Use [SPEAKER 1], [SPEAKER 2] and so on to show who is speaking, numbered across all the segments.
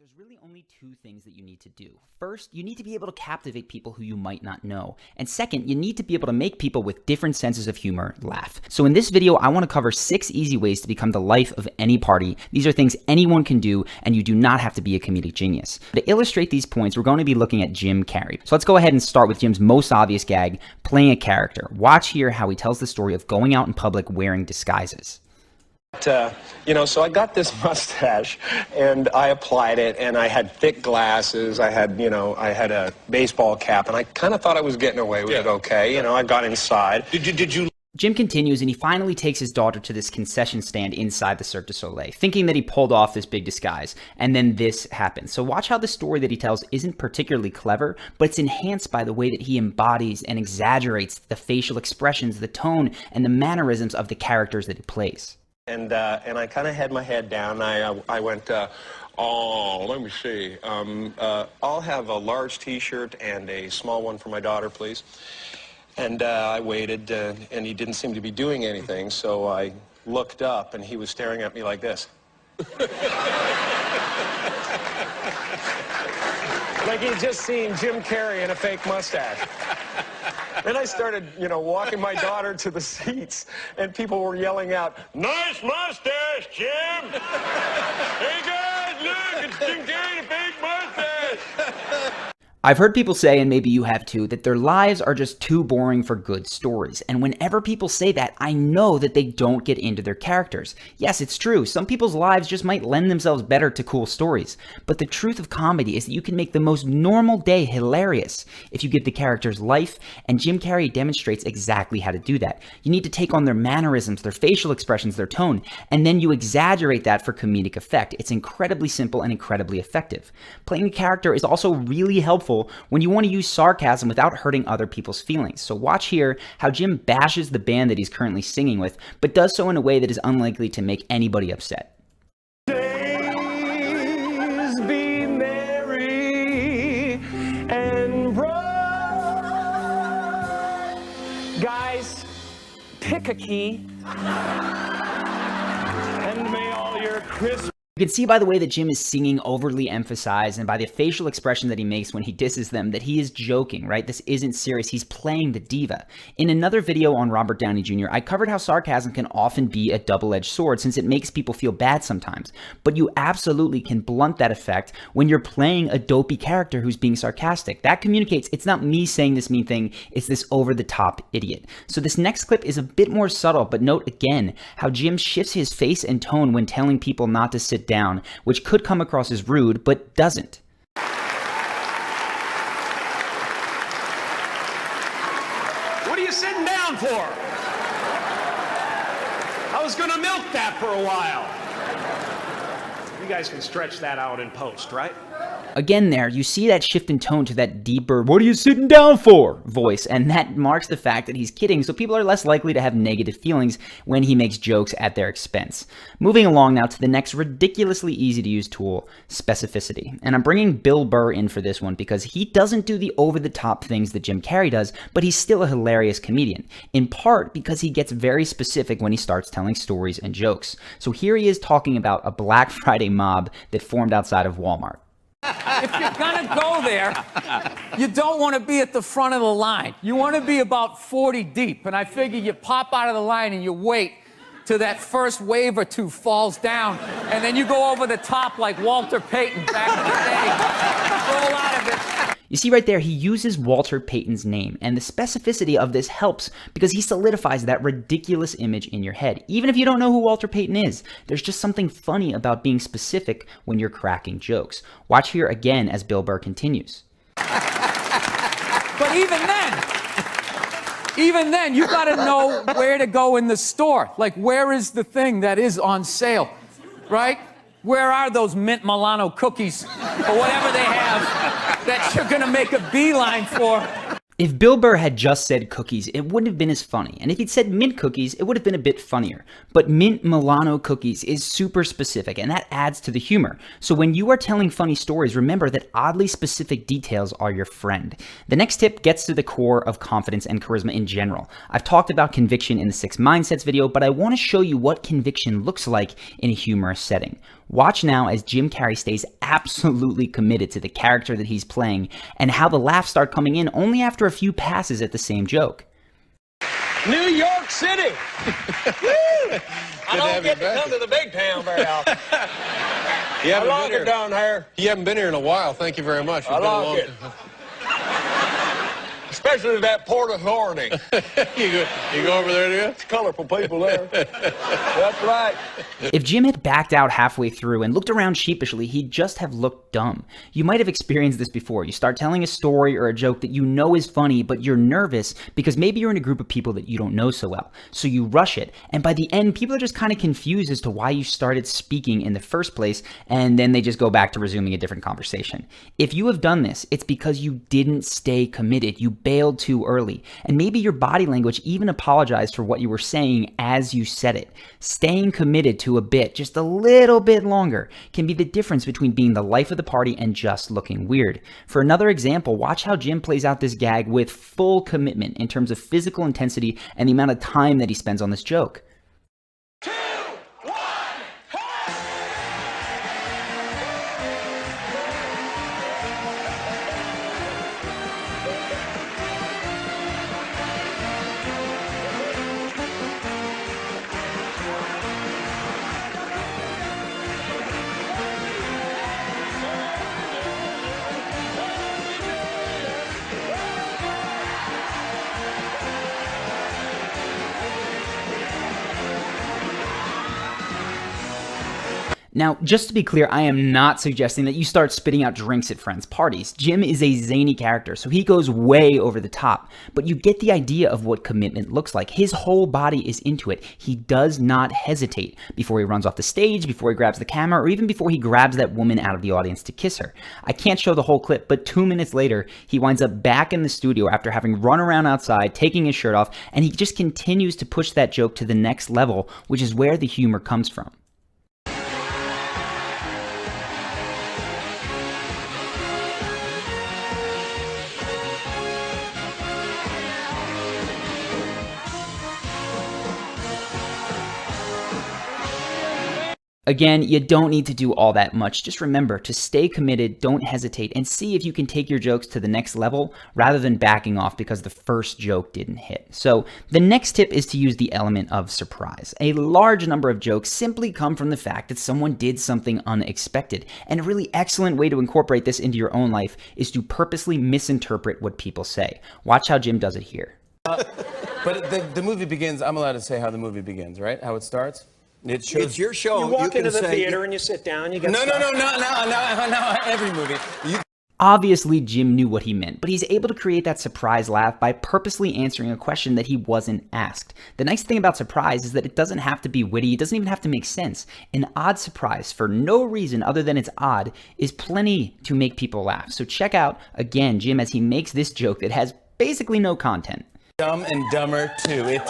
[SPEAKER 1] There's really only two things that you need to do. First, you need to be able to captivate people who you might not know. And second, you need to be able to make people with different senses of humor laugh. So in this video, I want to cover 6 easy ways to become the life of any party. These are things anyone can do, and you do not have to be a comedic genius. To illustrate these points, we're going to be looking at Jim Carrey. So let's go ahead and start with Jim's most obvious gag, playing a character. Watch here how he tells the story of going out in public wearing disguises.
[SPEAKER 2] So I got this mustache and I applied it, and I had thick glasses. I had a baseball cap, and I kind of thought I was getting away with it okay. I got inside. Did you?
[SPEAKER 1] Jim continues, and he finally takes his daughter to this concession stand inside the Cirque du Soleil, thinking that he pulled off this big disguise, and then this happens. So watch how the story that he tells isn't particularly clever, but it's enhanced by the way that he embodies and exaggerates the facial expressions, the tone, and the mannerisms of the characters that he plays.
[SPEAKER 2] And I kind of had my head down. I went, let me see. I'll have a large T-shirt and a small one for my daughter, please. And I waited, and he didn't seem to be doing anything, so I looked up, and he was staring at me like this. Like he'd just seen Jim Carrey in a fake mustache. Then I started, walking my daughter to the seats, and people were yelling out, "Nice mustache, Jim! Hey guys, look, it's Jim Carrey, a fake mustache!"
[SPEAKER 1] I've heard people say, and maybe you have too, that their lives are just too boring for good stories. And whenever people say that, I know that they don't get into their characters. Yes, it's true. Some people's lives just might lend themselves better to cool stories. But the truth of comedy is that you can make the most normal day hilarious if you give the characters life, and Jim Carrey demonstrates exactly how to do that. You need to take on their mannerisms, their facial expressions, their tone, and then you exaggerate that for comedic effect. It's incredibly simple and incredibly effective. Playing a character is also really helpful when you want to use sarcasm without hurting other people's feelings. So watch here how Jim bashes the band that he's currently singing with, but does so in a way that is unlikely to make anybody upset.
[SPEAKER 2] Days be merry and bright. Guys, pick a key, and may all your Christmas.
[SPEAKER 1] You can see by the way that Jim is singing overly emphasized, and by the facial expression that he makes when he disses them, that he is joking, right? This isn't serious. He's playing the diva. In another video on Robert Downey Jr., I covered how sarcasm can often be a double-edged sword since it makes people feel bad sometimes. But you absolutely can blunt that effect when you're playing a dopey character who's being sarcastic. That communicates it's not me saying this mean thing, it's this over-the-top idiot. So this next clip is a bit more subtle, but note again how Jim shifts his face and tone when telling people not to sit down, which could come across as rude, but doesn't.
[SPEAKER 2] What are you sitting down for? I was gonna milk that for a while. You guys can stretch that out in post, right?
[SPEAKER 1] Again there, you see that shift in tone to that deeper, "what are you sitting down for?" voice, and that marks the fact that he's kidding, so people are less likely to have negative feelings when he makes jokes at their expense. Moving along now to the next ridiculously easy to use tool, specificity. And I'm bringing Bill Burr in for this one because he doesn't do the over-the-top things that Jim Carrey does, but he's still a hilarious comedian, in part because he gets very specific when he starts telling stories and jokes. So here he is talking about a Black Friday mob that formed outside of Walmart.
[SPEAKER 3] If you're gonna go there, you don't want to be at the front of the line. You want to be about 40 deep. And I figure you pop out of the line and you wait till that first wave or two falls down, and then you go over the top like Walter Payton back in the day. Roll out of it.
[SPEAKER 1] You see right there, he uses Walter Payton's name, and the specificity of this helps because he solidifies that ridiculous image in your head. Even if you don't know who Walter Payton is, there's just something funny about being specific when you're cracking jokes. Watch here again as Bill Burr continues.
[SPEAKER 3] But even then, you gotta know where to go in the store. Like, where is the thing that is on sale, right? Where are those mint Milano cookies or whatever they have that you're gonna make a beeline for?
[SPEAKER 1] If Bill Burr had just said cookies, it wouldn't have been as funny. And if he'd said mint cookies, it would have been a bit funnier. But mint Milano cookies is super specific, and that adds to the humor. So when you are telling funny stories, remember that oddly specific details are your friend. The next tip gets to the core of confidence and charisma in general. I've talked about conviction in the 6 Mindsets video, but I want to show you what conviction looks like in a humorous setting. Watch now as Jim Carrey stays absolutely committed to the character that he's playing and how the laughs start coming in only after a few passes at the same joke.
[SPEAKER 2] New York City! Woo! I don't get to come to the big town very often. I like it down here.
[SPEAKER 4] You haven't been here in a while. Thank you very much.
[SPEAKER 2] I like it. Especially that Port Authority.
[SPEAKER 4] you go over there, do you?
[SPEAKER 2] It's colorful people there. That's right.
[SPEAKER 1] If Jim had backed out halfway through and looked around sheepishly, he'd just have looked dumb. You might have experienced this before. You start telling a story or a joke that you know is funny, but you're nervous because maybe you're in a group of people that you don't know so well. So you rush it, and by the end, people are just kind of confused as to why you started speaking in the first place, and then they just go back to resuming a different conversation. If you have done this, it's because you didn't stay committed. You bailed too early, and maybe your body language even apologized for what you were saying as you said it. Staying committed to a bit just a little bit longer can be the difference between being the life of the party and just looking weird. For another example, watch how Jim plays out this gag with full commitment in terms of physical intensity and the amount of time that he spends on this joke. Now, just to be clear, I am not suggesting that you start spitting out drinks at friends' parties. Jim is a zany character, so he goes way over the top. But you get the idea of what commitment looks like. His whole body is into it. He does not hesitate before he runs off the stage, before he grabs the camera, or even before he grabs that woman out of the audience to kiss her. I can't show the whole clip, but 2 minutes later, he winds up back in the studio after having run around outside, taking his shirt off, and he just continues to push that joke to the next level, which is where the humor comes from. Again, you don't need to do all that much. Just remember to stay committed, don't hesitate, and see if you can take your jokes to the next level rather than backing off because the first joke didn't hit. So the next tip is to use the element of surprise. A large number of jokes simply come from the fact that someone did something unexpected, and a really excellent way to incorporate this into your own life is to purposely misinterpret what people say. Watch how Jim does it here.
[SPEAKER 5] But the movie begins, I'm allowed to say how the movie begins, right? How it starts? It shows,
[SPEAKER 6] it's your show. You walk into the theater and you sit down. You get
[SPEAKER 5] no, every movie.
[SPEAKER 1] Obviously, Jim knew what he meant, but he's able to create that surprise laugh by purposely answering a question that he wasn't asked. The nice thing about surprise is that it doesn't have to be witty, it doesn't even have to make sense. An odd surprise, for no reason other than it's odd, is plenty to make people laugh. So check out, again, Jim as he makes this joke that has basically no content.
[SPEAKER 5] Dumb and Dumber 2. It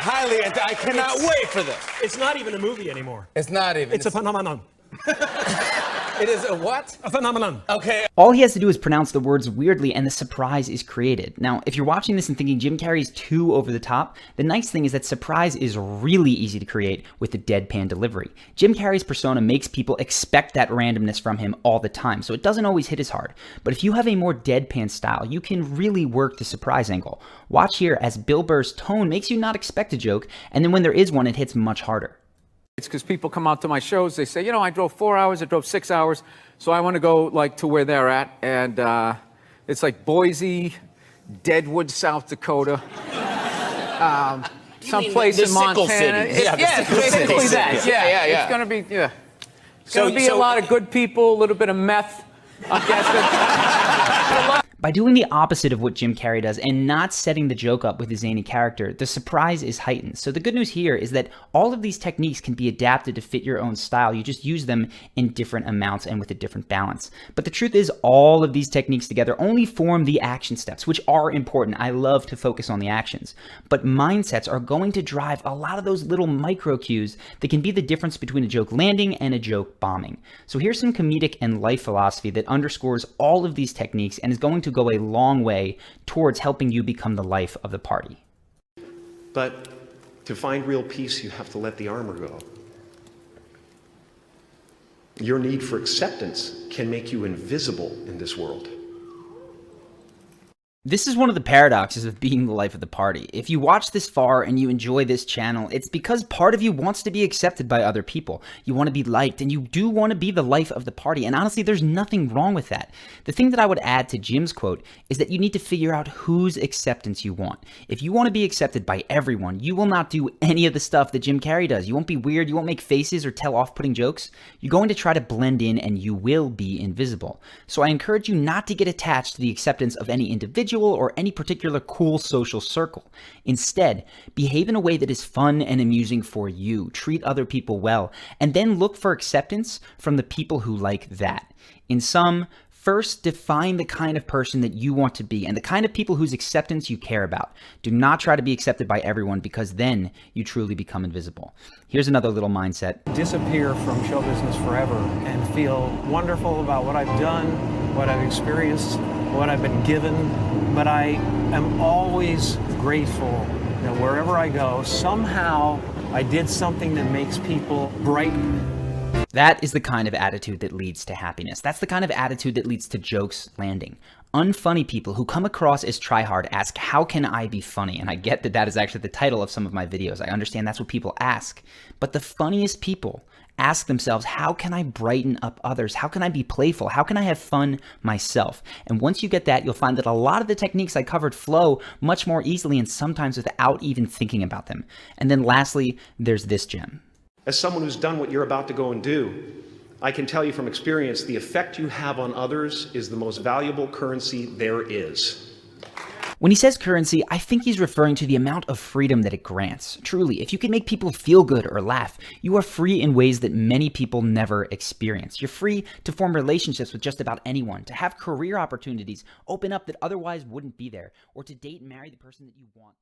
[SPEAKER 5] I mean, I cannot wait for this.
[SPEAKER 6] It's not even a movie anymore.
[SPEAKER 5] It's not even.
[SPEAKER 6] It's a phenomenon.
[SPEAKER 5] It is a what?
[SPEAKER 6] A phenomenon.
[SPEAKER 5] Okay.
[SPEAKER 1] All he has to do is pronounce the words weirdly and the surprise is created. Now, if you're watching this and thinking Jim Carrey's too over the top, the nice thing is that surprise is really easy to create with the deadpan delivery. Jim Carrey's persona makes people expect that randomness from him all the time, so it doesn't always hit as hard. But if you have a more deadpan style, you can really work the surprise angle. Watch here as Bill Burr's tone makes you not expect a joke, and then when there is one, it hits much harder.
[SPEAKER 3] It's because people come out to my shows, they say, you know, I drove 4 hours, I drove 6 hours, so I want to go, like, to where they're at, and it's like Boise, Deadwood, South Dakota, someplace in Montana. It's basically that. Yeah. It's going to be, It's going to be a lot of good people, a little bit of meth, I'm guessing.
[SPEAKER 1] By doing the opposite of what Jim Carrey does and not setting the joke up with his zany character, the surprise is heightened. So the good news here is that all of these techniques can be adapted to fit your own style. You just use them in different amounts and with a different balance. But the truth is, all of these techniques together only form the action steps, which are important. I love to focus on the actions. But mindsets are going to drive a lot of those little micro cues that can be the difference between a joke landing and a joke bombing. So here's some comedic and life philosophy that underscores all of these techniques and is going to go a long way towards helping you become the life of the party.
[SPEAKER 2] But to find real peace, you have to let the armor go. Your need for acceptance can make you invisible in this world.
[SPEAKER 1] This is one of the paradoxes of being the life of the party. If you watch this far and you enjoy this channel, it's because part of you wants to be accepted by other people. You want to be liked, and you do want to be the life of the party. And honestly, there's nothing wrong with that. The thing that I would add to Jim's quote is that you need to figure out whose acceptance you want. If you want to be accepted by everyone, you will not do any of the stuff that Jim Carrey does. You won't be weird, you won't make faces or tell off-putting jokes. You're going to try to blend in, and you will be invisible. So I encourage you not to get attached to the acceptance of any individual or any particular cool social circle. Instead, behave in a way that is fun and amusing for you. Treat other people well, and then look for acceptance from the people who like that. In sum, first, define the kind of person that you want to be and the kind of people whose acceptance you care about. Do not try to be accepted by everyone, because then you truly become invisible. Here's another little mindset.
[SPEAKER 6] Disappear from show business forever and feel wonderful about what I've done, what I've experienced, what I've been given, but I am always grateful that wherever I go, somehow I did something that makes people brighten.
[SPEAKER 1] That is the kind of attitude that leads to happiness. That's the kind of attitude that leads to jokes landing. Unfunny people who come across as tryhard ask, how can I be funny? And I get that that is actually the title of some of my videos. I understand that's what people ask. But the funniest people ask themselves, how can I brighten up others? How can I be playful? How can I have fun myself? And once you get that, you'll find that a lot of the techniques I covered flow much more easily, and sometimes without even thinking about them. And then lastly, there's this gem.
[SPEAKER 2] As someone who's done what you're about to go and do, I can tell you from experience, the effect you have on others is the most valuable currency there is.
[SPEAKER 1] When he says currency, I think he's referring to the amount of freedom that it grants. Truly, if you can make people feel good or laugh, you are free in ways that many people never experience. You're free to form relationships with just about anyone, to have career opportunities open up that otherwise wouldn't be there, or to date and marry the person that you want.